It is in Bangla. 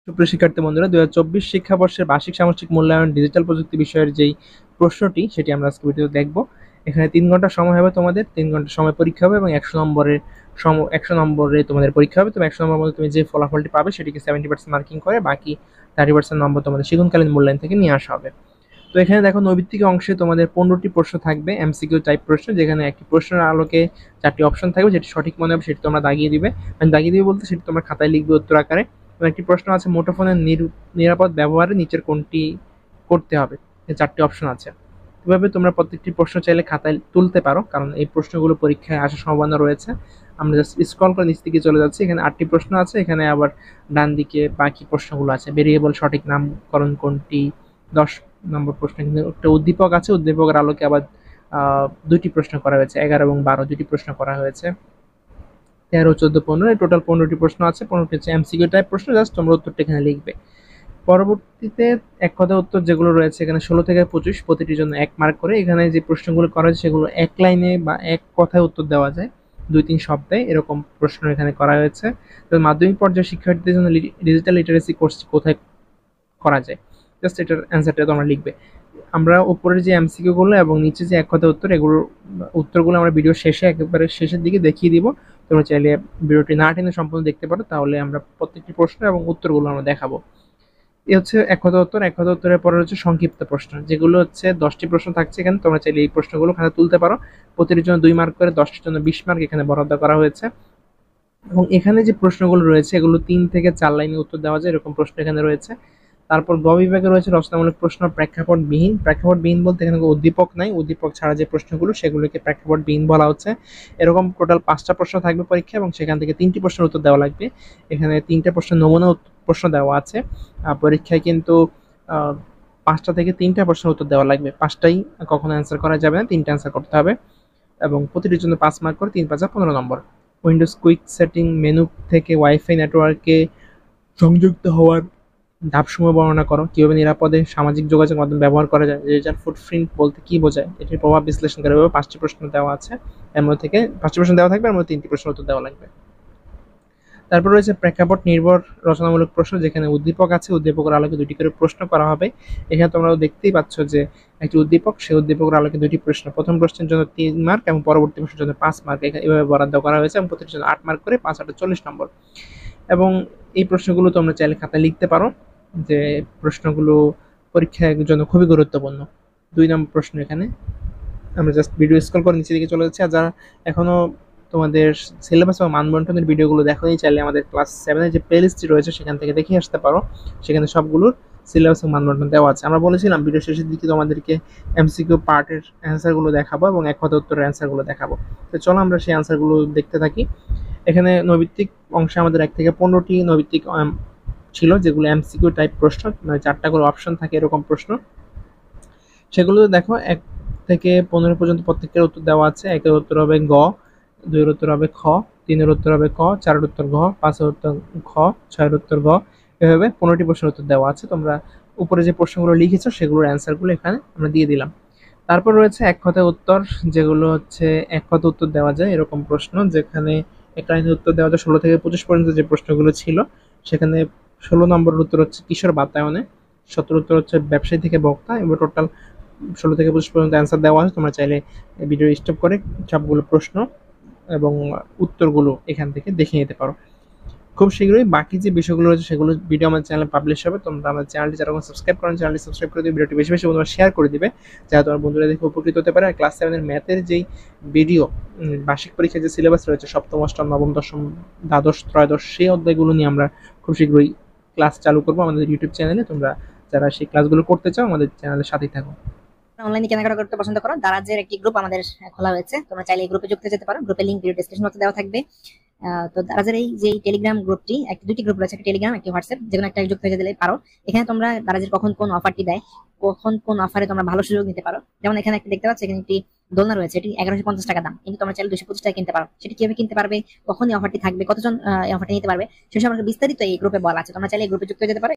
সুপ্রিয় শিক্ষার্থী বন্ধুরা, 2024 শিক্ষাবর্ষের বার্ষিক সামষ্টিক মূল্যায়ন ডিজিটাল প্রযুক্তি বিষয়ের যেই প্রশ্নটি সেটি আমরা আজকে ভিডিওতে দেখব। এখানে 3 ঘন্টা সময় হবে, তোমাদের 3 ঘন্টা সময় পরীক্ষা হবে এবং 100 নম্বরে তোমাদের পরীক্ষা হবে। তবে 100 নম্বর মধ্যে তুমি যে ফলাফলটি পাবে সেটিকে 70% মার্কিং করে বাকি 30% নম্বর তোমাদের শিক্ষণকালীন মূল্যায়ন থেকে নিয়ে আসা হবে। তো এখানে দেখো, নৈবিত্তিক অংশে তোমাদের 15টি প্রশ্ন থাকবে, এমসিকিউ টাইপ প্রশ্ন, যেখানে একটি প্রশ্নের আলোকে 4টি অপশন থাকবে। যেটি সঠিক মনে হবে সেটি তোমরা দাগিয়ে দিবে, দাগিয়ে দিবে বলতে সেটি তোমরা খাতায় লিখবে উত্তর আকারে। এবং একটি প্রশ্ন আছে, মুঠোফোনের নিরাপদ ব্যবহারে নিচের কোনটি করতে হবে। এই 4টি অপশন আছে। এভাবে তোমরা প্রত্যেকটি প্রশ্ন চাইলে খাতায় তুলতে পারো, কারণ এই প্রশ্নগুলো পরীক্ষায় আসার সম্ভাবনা রয়েছে। আমরা জাস্ট স্ক্রল করে নিচ দিকে চলে যাচ্ছি। এখানে 8টি প্রশ্ন আছে। এখানে আবার ডান দিকে বাকি প্রশ্নগুলো আছে। ভেরিয়েবল সঠিক নামকরণ কোনটি, 10 নম্বর প্রশ্ন কিন্তু একটা উদ্দীপক আছে, উদ্দীপকের আলোকে আবার 2টি প্রশ্ন করা হয়েছে, 11 এবং 12 2টি প্রশ্ন করা হয়েছে। 13, 14, 15 টোটাল 15টি প্রশ্ন আছে। 15টি হচ্ছে এমসিকিউ টাইপ প্রশ্ন, জাস্ট তোমরা উত্তরটা এখানে লিখবে। পরবর্তীতে এক কথা উত্তর যেগুলো রয়েছে, এখানে 16 থেকে 25 প্রতিটির জন্য 1 মার্ক করে। এখানে যে প্রশ্নগুলো করা হয়েছে সেগুলো এক লাইনে বা এক কথায় উত্তর দেওয়া যায়, 2-3 শব্দে, এরকম প্রশ্ন এখানে করা হয়েছে। তো মাধ্যমিক পর্যায়ের শিক্ষার্থীদের জন্য ডিজিটাল লিটারেসি কোর্স কোথায় করা যায়, জাস্ট এটার অ্যান্সারটা তোমরা লিখবে। আমরা উপরের যে এমসিকিউ গুলো এবং নিচে যে এক কথা উত্তর, এগুলোর উত্তরগুলো আমরা ভিডিও শেষে একেবারে শেষের দিকে দেখিয়ে দিব। তোমরা চাইলে ভিডিওটি না টেনে সম্পূর্ণ দেখতে পারো, তাহলে আমরা প্রত্যেকটি প্রশ্ন এবং উত্তরগুলো আমরা দেখাবো। এই হচ্ছে এক কথা উত্তর। এক কথা উত্তরের পরে হচ্ছে সংক্ষিপ্ত প্রশ্ন, যেগুলো হচ্ছে 10টি প্রশ্ন থাকছে এখানে। তোমরা চাইলে এই প্রশ্নগুলো খাতা তুলতে পারো। প্রতিটির জন্য 2 মার্ক করে, 10টির জন্য 20 মার্ক এখানে বরাদ্দ করা হয়েছে। এবং এখানে যে প্রশ্নগুলো রয়েছে এগুলো 3 থেকে 4 লাইনে উত্তর দেওয়া যায়, এরকম প্রশ্ন এখানে রয়েছে। তারপর গ বিভাগে রয়েছে রচনামূলক প্রশ্ন প্রেক্ষাপটবিহীন। প্রেক্ষাপটবিহীন বলতে এখানে উদ্দীপক নাই, উদ্দীপক ছাড়া যে প্রশ্নগুলো সেগুলোকে প্রেক্ষাপটবিহীন বলা হচ্ছে। এরকম টোটাল 5টা প্রশ্ন থাকবে পরীক্ষা এবং সেখান থেকে 3টি প্রশ্নের উত্তর দেওয়া লাগবে। এখানে 3টে প্রশ্নের নমুনা প্রশ্ন দেওয়া আছে। পরীক্ষায় কিন্তু 5টা থেকে 3টা প্রশ্নের উত্তর দেওয়া লাগবে। 5টাই কখনো অ্যান্সার করা যাবে না, 3টা অ্যান্সার করতে হবে। এবং প্রতিটির জন্য 5 মার্ক করে, 3 5 15 নম্বর। উইন্ডোজ কুইক সেটিং মেনু থেকে ওয়াইফাই নেটওয়ার্কে সংযুক্ত হওয়ার ধাপসমূহ বর্ণনা করো। কিভাবে নিরাপদে সামাজিক যোগাযোগ মাধ্যম ব্যবহার করা যায়। ডিজিটাল ফুটপ্রিন্ট বলতে কি বোঝায়, এটির প্রভাব বিশ্লেষণ করে। এভাবে 5টি প্রশ্ন দেওয়া আছে। এর মধ্যে থেকে 5টি প্রশ্ন দেওয়া থাকবে, এর মধ্যে 3টি প্রশ্ন উত্তর দেওয়া লাগবে। তারপর রয়েছে প্রেক্ষাপট নির্ভর রচনামূলক প্রশ্ন, যেখানে উদ্দীপক আছে, উদ্দীপকের আলোকে 2টি করে প্রশ্ন করা হবে। এখানে তোমরা দেখতেই পাচ্ছ যে একটি উদ্দীপক, সেই উদ্দীপকের আলোকে 2টি প্রশ্ন। প্রথম প্রশ্নের জন্য 3 মার্ক এবং পরবর্তী প্রশ্নের জন্য 5 মার্ক এভাবে বরাদ্দ করা হয়েছে এবং প্রতিটির জন্য 8 মার্ক করে, 5 8 40 নম্বর। এবং এই প্রশ্নগুলো তোমরা চাইলে খাতায় লিখতে পারো, যে প্রশ্নগুলো পরীক্ষার জন্য খুবই গুরুত্বপূর্ণ। 2 নম্বর প্রশ্ন এখানে আমরা জাস্ট ভিডিও স্ক্রল করে নিচে দিকে চলে যাচ্ছি। আর যারা এখনো তোমাদের সিলেবাস বা মানবন্টনের ভিডিওগুলো দেখোনি, চাইলে আমাদের ক্লাস 7 এর যে প্লেলিস্টটি রয়েছে সেখান থেকে দেখে আসতে পারো। সেখানে সবগুলোর সিলেবাস এবং মানবন্টন দেওয়া আছে। আমরা বলেছিলাম ভিডিও শেষের দিকে তোমাদেরকে এমসিকিউ পার্টের অ্যান্সারগুলো দেখাবো এবং এক কথা উত্তরের অ্যান্সারগুলো দেখাবো। তো চলো আমরা সেই অ্যান্সারগুলো দেখতে থাকি। এখানে নৈবিত্তিক অংশে আমাদের 1 থেকে 15টি নৈবিত্তিক ছিল, যেগুলো এমসিকিউ টাইপ প্রশ্ন, মানে 4টা করে অপশন থাকে এরকম প্রশ্ন। সেগুলো দেখো 1 থেকে 15 পর্যন্ত প্রত্যেকটার উত্তর দেওয়া আছে। 1-এর উত্তর হবে গ, 2-এর উত্তর হবে খ, 3-এর উত্তর হবে ক, 4-এর উত্তর ঘ, 5-এর উত্তর খ, 6-এর উত্তর গ। এভাবে 15টি প্রশ্নের উত্তর দেওয়া আছে। তোমরা উপরে যে প্রশ্নগুলো লিখেছো সেগুলোর অ্যান্সারগুলো এখানে আমরা দিয়ে দিলাম। তারপর রয়েছে এক কথায় উত্তর, যেগুলো হচ্ছে এক কথা উত্তর দেওয়া যায় এরকম প্রশ্ন, যেখানে এক লাইনের উত্তর দেওয়া যায়। 16 থেকে 25 পর্যন্ত যে প্রশ্নগুলো ছিল সেখানে 16 নম্বরের উত্তর হচ্ছে কিশোর বাতায়নে, 17 উত্তর হচ্ছে ব্যবসায়ী থেকে বক্তা। এবং টোটাল 16 থেকে 25 পর্যন্ত অ্যান্সার দেওয়া আছে। তোমরা চাইলে ভিডিও স্টপ করে সবগুলো প্রশ্ন এবং উত্তরগুলো এখান থেকে দেখে নিতে পারো। খুব শীঘ্রই বাকি যে বিষয়গুলো রয়েছে সেগুলো ভিডিও আমার চ্যানেলে পাবলিশ হবে। তোমরা আমার চ্যানেলটি যারা সাবস্ক্রাইব করেন, চ্যানেলটি সাবস্ক্রাইব করে দিবে, ভিডিওটি বেশি বেশি বন্ধুরা শেয়ার করে দিবে, যাতে তোমার বন্ধুরা দেখে উপকৃত হতে পারে। আর ক্লাস 7 এর ম্যাথের যেই ভিডিও, বার্ষিক পরীক্ষার যে সিলেবাস রয়েছে সপ্তম, অষ্টম, নবম, দশম, দ্বাদশ, ত্রয়োদশ, সেই অধ্যায়গুলো নিয়ে আমরা খুব শীঘ্রই ক্লাস চালু করবো আমাদের ইউটিউব চ্যানেলে। তোমরা যারা সেই ক্লাসগুলো করতে চাও আমাদের চ্যানেলের সাথেই থাকো। অনলাইনে কেনাকাটা করতে পছন্দ করো, দারাজের একটি গ্রুপ আমাদের খোলা হয়েছে। তোমরা চাইলে এই গ্রুপে যুক্ত হতে পারো। গ্রুপের লিংক ভিডিও ডেসক্রিপশন বক্সে দেওয়া থাকবে। তো দারাজের এই যে টেলিগ্রাম গ্রুপটি, দুটি গ্রুপ রয়েছে, একটা টেলিগ্রাম, একটা হোয়াটসঅ্যাপ, যেকোনো একটা যুক্ত হয়ে দিলে পারো। এখানে তোমরা দারাজের কখন কোন অফারটি দেয়, কখন কোন অফারে তোমরা ভালো সুযোগ নিতে পারো। যেমন এখানে একটা দেখতে পাচ্ছ, এখানে একটি দোলনা রয়েছে, এটি 1150 টাকা দাম, কিন্তু তোমরা চাইলে 225 টাকা কিনতে পারো। সেটি কিভাবে কিনতে পারবে, কখন এই অফারটি থাকবে, কতজন এই অফারটি নিতে পারবে, সেসব বিস্তারিত এই গ্রুপে বলা আছে। তোমরা চাইলে এই গ্রুপে যুক্ত হয়ে যেতে পারো।